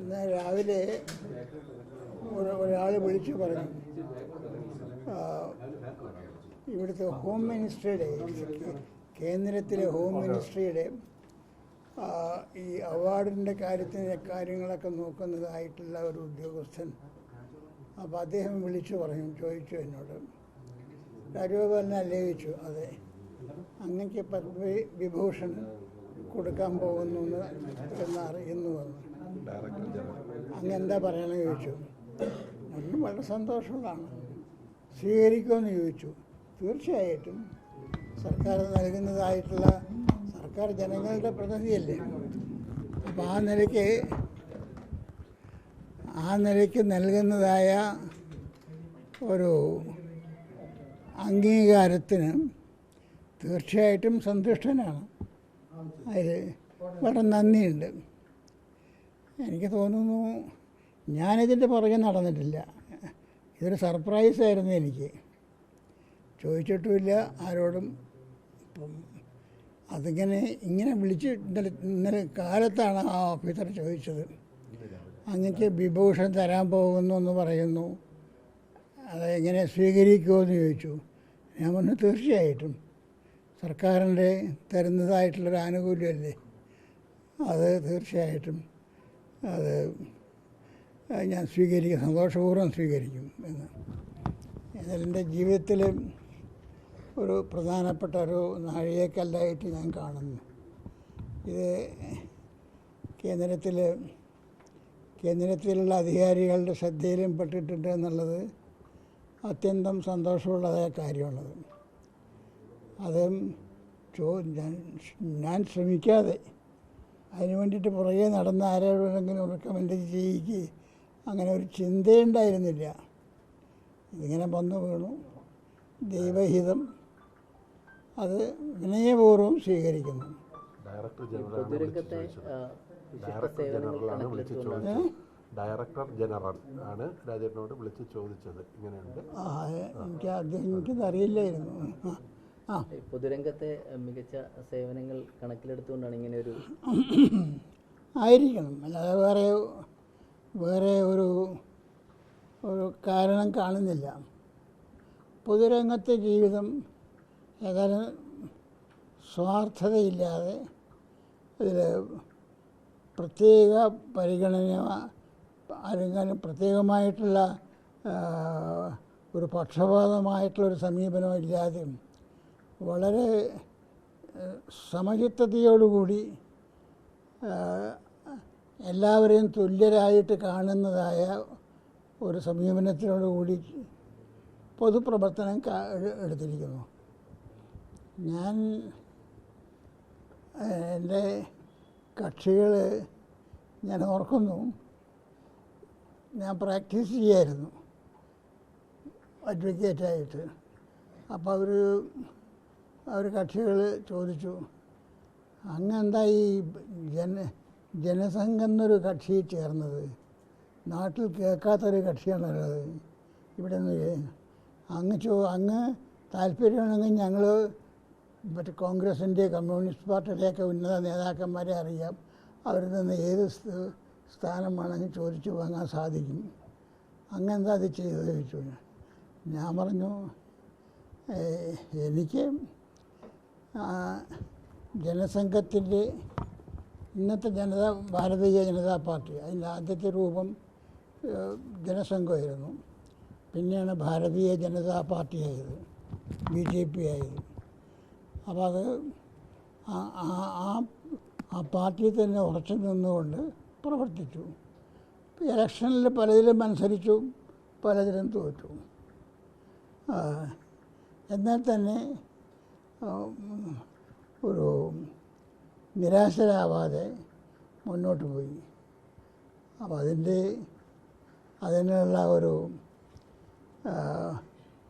ഇന്ന് രാവിലെ ഒരാൾ വിളിച്ചു പറഞ്ഞു, ഇവിടുത്തെ ഹോം മിനിസ്ട്രിയുടെ, കേന്ദ്രത്തിലെ ഹോം മിനിസ്ട്രിയുടെ ഈ അവാർഡിൻ്റെ കാര്യങ്ങളൊക്കെ നോക്കുന്നതായിട്ടുള്ള ഒരു ഉദ്യോഗസ്ഥൻ. അപ്പോൾ അദ്ദേഹം വിളിച്ചു പറഞ്ഞു, ചോദിച്ചു എന്നോട്, രാജഗോപാലിനല്ലേ ചോദിച്ചു. അതെ, അങ്ങക്ക് പത്മവിഭൂഷൺ കൊടുക്കാൻ പോകുന്നു എന്ന് അറിയുന്നു വന്നു. അങ്ങെന്താ പറയണമെന്ന് ചോദിച്ചു. ഒന്നും വളരെ സന്തോഷമുള്ളതാണ്. സ്വീകരിക്കുമെന്ന് ചോദിച്ചു. തീർച്ചയായിട്ടും സർക്കാർ നൽകുന്നതായിട്ടുള്ള, സർക്കാർ ജനങ്ങളുടെ പ്രതിനിധിയല്ലേ, അപ്പോൾ ആ നിലയ്ക്ക് നൽകുന്നതായ ഒരു അംഗീകാരത്തിന് തീർച്ചയായിട്ടും സന്തുഷ്ടനാണ്. അതിൽ വളരെ നന്ദിയുണ്ട്. എനിക്ക് തോന്നുന്നു ഞാനിതിൻ്റെ പുറകെ നടന്നിട്ടില്ല. ഇതൊരു സർപ്രൈസായിരുന്നു എനിക്ക്. ചോദിച്ചിട്ടുമില്ല ആരോടും. ഇങ്ങനെ വിളിച്ച് ഇന്നലെ കാലത്താണ് ആ ഓഫീസർ ചോദിച്ചത്, അങ്ങക്ക് വിഭൂഷൺ തരാൻ പോകുന്നു എന്ന് പറയുന്നു, അതെങ്ങനെ സ്വീകരിക്കുമോ എന്ന് ചോദിച്ചു. ഞാൻ പറഞ്ഞു, തീർച്ചയായിട്ടും സർക്കാരിൻ്റെ തരുന്നതായിട്ടുള്ളൊരു ആനുകൂല്യമല്ലേ, അത് തീർച്ചയായിട്ടും അത് ഞാൻ സ്വീകരിക്കും, സന്തോഷപൂർവ്വം സ്വീകരിക്കും എന്ന്. എൻ്റെ ജീവിതത്തിൽ ഒരു പ്രധാനപ്പെട്ട ഒരു നാഴികക്കല്ലായിട്ട് ഞാൻ കാണുന്നു. ഇത് കേന്ദ്രത്തിലുള്ള അധികാരികളുടെ ശ്രദ്ധയിലും പെട്ടിട്ടുണ്ട് എന്നുള്ളത് അത്യന്തം സന്തോഷമുള്ളതായ കാര്യമുള്ളത്. അത് ഞാൻ ശ്രമിക്കാതെ അതിന് വേണ്ടിയിട്ട് പുറകെ നടന്ന ആരോടെങ്കിലും റെക്കമെൻഡ് ചെയ്യിക്കുക അങ്ങനെ ഒരു ചിന്തയുണ്ടായിരുന്നില്ല. ഇതിങ്ങനെ വന്നു വീണു. ദൈവഹിതം, അത് വിനയപൂർവ്വം സ്വീകരിക്കുന്നു. ഡയറക്ടർ ജനറൽ ആണ് രാജേട്ടനോട് വിളിച്ച് ചോദിച്ചത്. ഇങ്ങനെയുണ്ട്. എനിക്കത് അറിയില്ലായിരുന്നു. പൊതുരംഗത്തെ മികച്ച സേവനങ്ങൾ കണക്കിലെടുത്തുകൊണ്ടാണ് ഇങ്ങനെ ഒരു ആയിരിക്കണം, അല്ലാതെ വേറെ ഒരു കാരണം കാണുന്നില്ല. പൊതുരംഗത്തെ ജീവിതം ഏതായാലും സ്വാർത്ഥതയില്ലാതെ അതിൽ പ്രത്യേക പരിഗണന, ആരെങ്കിലും പ്രത്യേകമായിട്ടുള്ള ഒരു പക്ഷപാതമായിട്ടുള്ളൊരു സമീപനം ഇല്ലാതെ വളരെ സമചിത്തതയോടുകൂടി എല്ലാവരെയും തുല്യരായിട്ട് കാണുന്നതായ ഒരു സമീപനത്തിനോടുകൂടി പൊതുപ്രവർത്തനം എടുത്തിരിക്കുന്നു. എൻ്റെ കക്ഷികൾ ഞാൻ ഓർക്കുന്നു, ഞാൻ പ്രാക്ടീസ് ചെയ്യായിരുന്നു അഡ്വക്കേറ്റായിട്ട്. അപ്പോൾ അവർ കക്ഷികൾ ചോദിച്ചു, അങ്ങെന്താ ഈ ജനസംഘം എന്നൊരു കക്ഷി ചേർന്നത്? നാട്ടിൽ കേൾക്കാത്തൊരു കക്ഷിയാണുള്ളത് ഇവിടെ നിന്ന്. അങ്ങ് താല്പര്യമാണെങ്കിൽ ഞങ്ങൾ മറ്റ് കോൺഗ്രസിൻ്റെ, കമ്മ്യൂണിസ്റ്റ് പാർട്ടിയുടെയൊക്കെ ഉന്നത നേതാക്കന്മാരെ അറിയാം, അവരിൽ നിന്ന് ഏത് സ്ഥാനം വേണമെങ്കിൽ ചോദിച്ചു വാങ്ങാൻ സാധിക്കും. അങ്ങെന്താ അത് ചെയ്തത് ചോദിച്ചു. ഞാൻ പറഞ്ഞു, എനിക്ക് ജനസംഘത്തിൻ്റെ ഇന്നത്തെ ഭാരതീയ ജനതാ പാർട്ടി, അതിൻ്റെ ആദ്യത്തെ രൂപം ജനസംഘമായിരുന്നു. പിന്നെയാണ് ഭാരതീയ ജനതാ പാർട്ടി ആയത്, BJP ആയത്. അപ്പോൾ അത് ആ പാർട്ടിയിൽ തന്നെ ഉറച്ചു നിന്നുകൊണ്ട് പ്രവർത്തിച്ചു. ഇലക്ഷനിൽ പലതിലും മത്സരിച്ചു, പലതിലും തോറ്റു. എന്നാൽ തന്നെ ഒരു നിരാശരാവാതെ മുന്നോട്ട് പോയി. അപ്പോൾ അതിനുള്ള ഒരു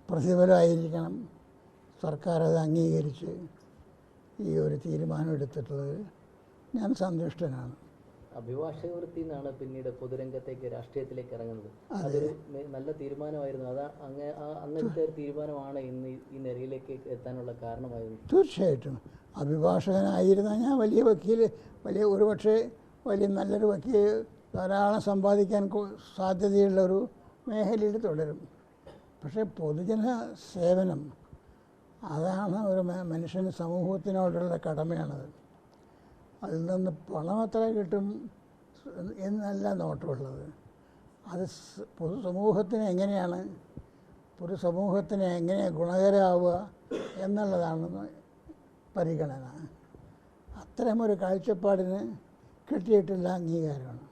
പ്രതിഫലമായിരിക്കണം സർക്കാർ അത് അംഗീകരിച്ച് ഈ ഒരു തീരുമാനം എടുത്തിട്ടുള്ളത്. ഞാൻ സന്തുഷ്ടനാണ്. അഭിഭാഷക വൃത്തിയിൽ നിന്നാണ് പിന്നീട് പൊതുരംഗത്തേക്ക്, രാഷ്ട്രീയത്തിലേക്ക് ഇറങ്ങുന്നത്. അതൊരു നല്ല തീരുമാനമായിരുന്നു. അത് അങ്ങനത്തെ ഒരു തീരുമാനമാണ് ഇന്ന് ഈ നിലയിലേക്ക് എത്താനുള്ള കാരണമായിരുന്നു. തീർച്ചയായിട്ടും അഭിഭാഷകനായിരുന്ന ഞാൻ വലിയ വക്കീൽ, ഒരുപക്ഷെ വലിയ നല്ലൊരു ധാരാളം സമ്പാദിക്കാൻ സാധ്യതയുള്ളൊരു മേഖലയിൽ തുടരും. പക്ഷേ പൊതുജന സേവനം അതാണ് ഒരു മനുഷ്യന് സമൂഹത്തിനോടുള്ള കടമയാണത്. അതിൽ നിന്ന് പണം എത്ര കിട്ടും എന്നല്ല നോട്ടമുള്ളത്. അത് പൊതുസമൂഹത്തിന് എങ്ങനെയാണ് പൊതുസമൂഹത്തിന് എങ്ങനെ ഗുണകരമാവുക എന്നുള്ളതാണ് പരിഗണന. അത്തരമൊരു കാഴ്ചപ്പാടിന് കിട്ടിയിട്ടുള്ള അംഗീകാരമാണ്.